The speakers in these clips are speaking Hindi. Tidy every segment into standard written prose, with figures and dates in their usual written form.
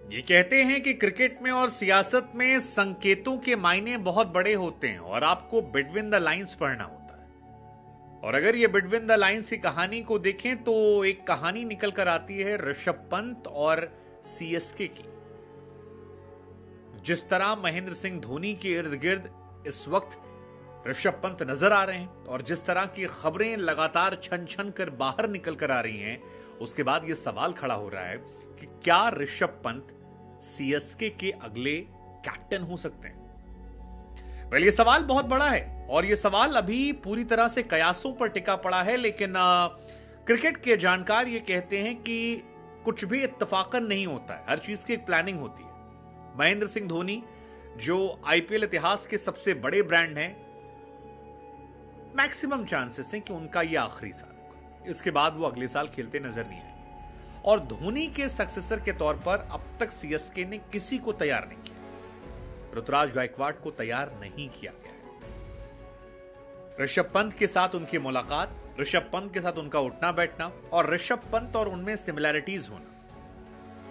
ये कहते हैं कि क्रिकेट में और सियासत में संकेतों के मायने बहुत बड़े होते हैं और आपको बिटवीन द लाइंस पढ़ना होता है। और अगर ये बिटवीन द लाइंस की कहानी को देखें तो एक कहानी निकल कर आती है ऋषभ पंत और सीएसके की। जिस तरह महेंद्र सिंह धोनी के इर्द गिर्द इस वक्त ऋषभ पंत नजर आ रहे हैं और जिस तरह की खबरें लगातार छन छन कर बाहर निकल कर आ रही हैं, उसके बाद यह सवाल खड़ा हो रहा है कि क्या ऋषभ पंत सीएसके के अगले कैप्टन हो सकते हैं। वेल, ये सवाल बहुत बड़ा है और यह सवाल अभी पूरी तरह से कयासों पर टिका पड़ा है, लेकिन क्रिकेट के जानकार ये कहते हैं कि कुछ भी इत्तफाकन नहीं होता है, हर चीज की एक प्लानिंग होती है। महेंद्र सिंह धोनी जो आईपीएल इतिहास के सबसे बड़े ब्रांड हैं, मैक्सिमम चांसेस हैं कि उनका यह आखिरी साल होगा, इसके बाद वो अगले साल खेलते नजर नहीं आएंगे। और धोनी के सक्सेसर के तौर पर अब तक सीएसके ने किसी को तैयार नहीं किया। ऋतुराज गायकवाड़ को तैयार नहीं किया गया है। ऋषभ पंत के साथ उनकी मुलाकात, ऋषभ पंत के साथ उनका उठना बैठना और ऋषभ पंत और उनमें सिमिलैरिटीज होना,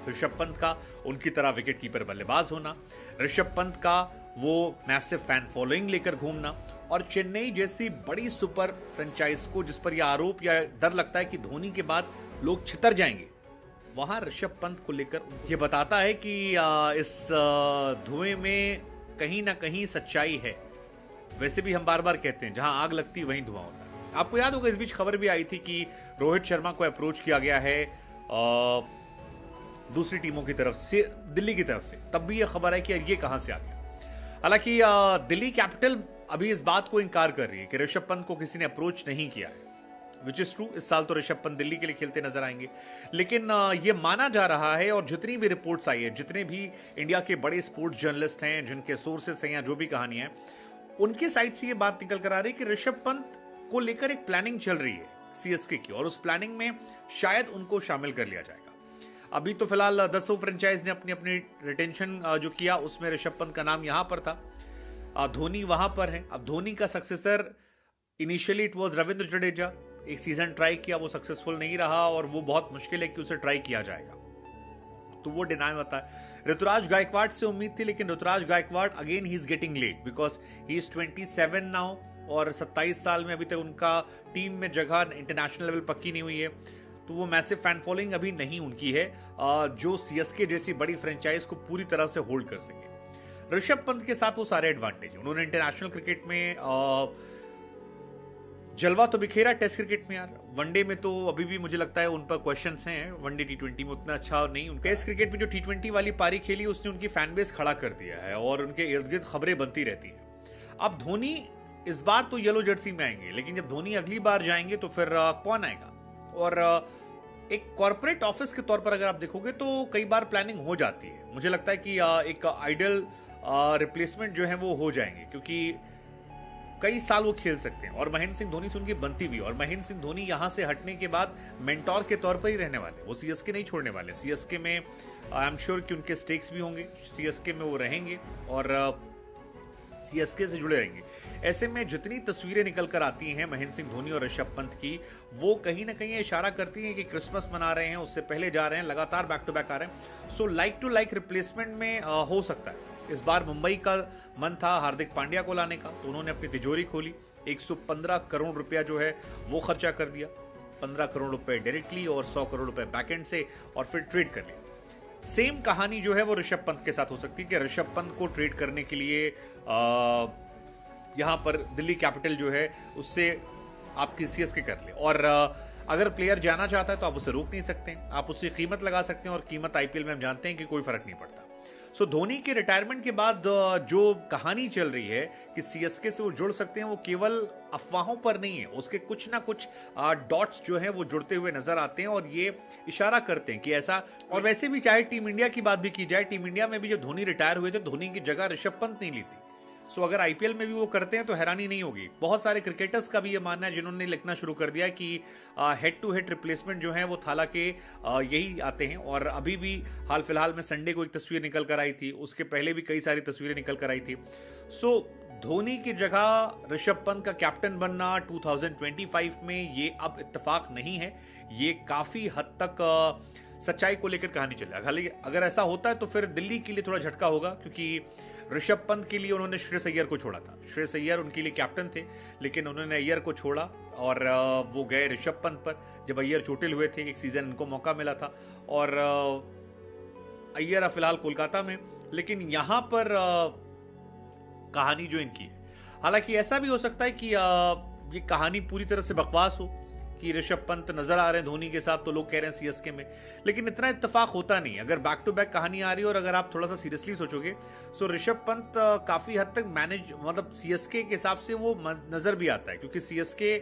ऋषभ पंत का उनकी तरह विकेट कीपर बल्लेबाज होना, ऋषभ पंत का वो मैसिव फैन फॉलोइंग लेकर घूमना और चेन्नई जैसी बड़ी सुपर फ्रेंचाइज को जिस पर यह आरोप या डर लगता है कि धोनी के बाद लोग छितर जाएंगे, वहां ऋषभ पंत को लेकर यह बताता है कि इस धुएं में कहीं ना कहीं सच्चाई है। वैसे भी हम बार बार कहते हैं जहां आग लगती वहीं धुआं होता है। आपको याद होगा इस बीच खबर भी आई थी कि रोहित शर्मा को अप्रोच किया गया है दूसरी टीमों की तरफ से, दिल्ली की तरफ से। तब भी यह खबर है कि ये कहां से आ गया। हालांकि दिल्ली कैपिटल अभी इस बात को इंकार कर रही है कि ऋषभ पंत को किसी ने अप्रोच नहीं किया है, विच इज ट्रू। इस साल तो ऋषभ पंत दिल्ली के लिए खेलते नजर आएंगे, लेकिन यह माना जा रहा है और जितनी भी रिपोर्ट्स आई है, जितने भी इंडिया के बड़े स्पोर्ट्स जर्नलिस्ट हैं, जिनके सोर्सेस हैं या जो भी कहानी है, उनके साइड से यह बात निकल कर आ रही है कि ऋषभ पंत को लेकर एक प्लानिंग चल रही है सीएसके की और उस प्लानिंग में शायद उनको शामिल कर लिया जाएगा। अभी तो फिलहाल 10 फ्रेंचाइज ने अपनी अपनी रिटेंशन जो किया, उसमें ऋषभ पंत का नाम यहां पर था, धोनी वहां पर है। अब धोनी का successor initially it was Ravindra Jadeja. एक सीजन ट्राई किया, वो सक्सेसफुल नहीं रहा और वो बहुत मुश्किल है कि उसे ट्राई किया जाएगा, तो वो डिनाई होता है। ऋतुराज गायकवाड़ से उम्मीद थी, लेकिन Ruturaj Gaikwad again he is getting late because he is 27 now और 27 साल में अभी तक उनका टीम में जगह इंटरनेशनल लेवल पक्की नहीं हुई है, तो वो मैसिव फैन फॉलोइंग अभी नहीं उनकी है जो सीएसके जैसी बड़ी फ्रेंचाइज को पूरी तरह से होल्ड कर सके। ऋषभ पंत के साथ वो सारे एडवांटेज, उन्होंने इंटरनेशनल क्रिकेट में जलवा तो बिखेरा, टेस्ट क्रिकेट में यार, वनडे में तो अभी भी मुझे लगता है उन पर क्वेश्चंस हैं, वनडे टी20 में उतना अच्छा नहीं। उनका टेस्ट क्रिकेट में जो टी20 वाली पारी खेली उसने उनकी फैन बेस खड़ा कर दिया है और उनके इर्द गिर्द खबरें बनती रहती हैं। अब धोनी इस बार तो येलो जर्सी में आएंगे, लेकिन जब धोनी अगली बार जाएंगे तो फिर कौन आएगा। और एक कॉर्पोरेट ऑफिस के तौर पर अगर आप देखोगे तो कई बार प्लानिंग हो जाती है। मुझे लगता है कि एक आइडियल रिप्लेसमेंट जो है वो हो जाएंगे, क्योंकि कई साल वो खेल सकते हैं और महेंद्र सिंह धोनी से उनकी बनती भी। और महेंद्र सिंह धोनी यहां से हटने के बाद मेंटोर के तौर पर ही रहने वाले, वो सीएसके नहीं छोड़ने वाले। सीएसके में आई एम श्योर कि उनके स्टेक्स भी होंगे, सीएसके में वो रहेंगे और सीएसके से जुड़े रहेंगे। ऐसे में जितनी तस्वीरें निकल कर आती हैं महेंद्र सिंह धोनी और ऋषभ पंत की, वो कहीं ना कहीं इशारा करती हैं कि क्रिसमस मना रहे हैं, उससे पहले जा रहे हैं, लगातार बैक टू बैक आ रहे हैं। So like to like replacement में हो सकता है। इस बार मुंबई का मन था हार्दिक पांड्या को लाने का, तो उन्होंने अपनी तिजोरी खोली, 115 करोड़ रुपया जो है वो खर्चा कर दिया, 15 करोड़ रुपए डायरेक्टली और 100 करोड़ रुपए बैकएंड से, और फिर ट्रेड कर लिया। सेम कहानी जो है वो ऋषभ पंत के साथ हो सकती है कि ऋषभ पंत को ट्रेड करने के लिए यहां पर दिल्ली कैपिटल जो है उससे आपकी सीएसके कर ले, और अगर प्लेयर जाना चाहता है तो आप उसे रोक नहीं सकते, आप उसकी कीमत लगा सकते हैं और कीमत आईपीएल में हम जानते हैं कि कोई फर्क नहीं पड़ता। सो धोनी के रिटायरमेंट के बाद जो कहानी चल रही है कि सीएसके से वो जुड़ सकते हैं, वो केवल अफवाहों पर नहीं है, उसके कुछ ना कुछ डॉट्स जो हैं वो जुड़ते हुए नजर आते हैं और ये इशारा करते हैं कि ऐसा। और वैसे भी चाहे टीम इंडिया की बात भी की जाए, टीम इंडिया में भी जब धोनी रिटायर हुए थे, धोनी की जगह ऋषभ पंत नहीं ली थी। सो अगर आईपीएल में भी वो करते हैं तो हैरानी नहीं होगी। बहुत सारे क्रिकेटर्स का भी ये मानना है जिन्होंने लिखना शुरू कर दिया कि हेड टू हेड रिप्लेसमेंट जो है वो थाला के यही आते हैं। और अभी भी हाल फिलहाल में संडे को एक तस्वीर निकल कर आई थी, उसके पहले भी कई सारी तस्वीरें निकल कर आई थी। सो धोनी की जगह ऋषभ पंत का कैप्टन बनना 2025 में ये अब इत्तेफाक नहीं है, ये काफी हद तक सच्चाई को लेकर कहानी चले। खाली अगर ऐसा होता है तो फिर दिल्ली के लिए थोड़ा झटका होगा, क्योंकि ऋषभ पंत के लिए उन्होंने श्रेयस अय्यर को छोड़ा था। श्रेयस अय्यर उनके लिए कैप्टन थे, लेकिन उन्होंने अय्यर को छोड़ा और वो गए ऋषभ पंत पर। जब अय्यर चोटिल हुए थे, एक सीजन इनको मौका मिला था और अय्यर फिलहाल कोलकाता में, लेकिन यहां पर कहानी जो इनकी है, हालांकि ऐसा भी हो सकता है कि ये कहानी पूरी तरह से बकवास हो कि ऋषभ पंत नजर आ रहे हैं धोनी के साथ, तो लोग कह रहे हैं सीएसके में, लेकिन इतना इत्तेफाक होता नहीं। अगर बैक टू बैक कहानी आ रही है और अगर आप थोड़ा सा सीरियसली सोचोगे तो ऋषभ पंत काफी हद तक मैनेज, मतलब सीएसके के हिसाब से वो नजर भी आता है, क्योंकि सीएसके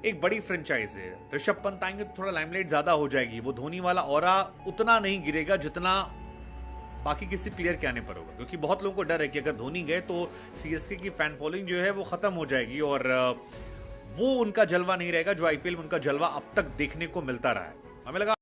एक बड़ी फ्रेंचाइज है। ऋषभ पंत आएंगे तो थोड़ा लाइमलाइट ज्यादा हो जाएगी, वो धोनी वाला ऑरा उतना नहीं गिरेगा जितना बाकी किसी प्लेयर के आने पर होगा, क्योंकि बहुत लोगों को डर है कि अगर धोनी गए तो सीएसके की फैन फॉलोइंग जो है वो खत्म हो जाएगी और वो उनका जलवा नहीं रहेगा जो आईपीएल में उनका जलवा अब तक देखने को मिलता रहा है। हमें लगा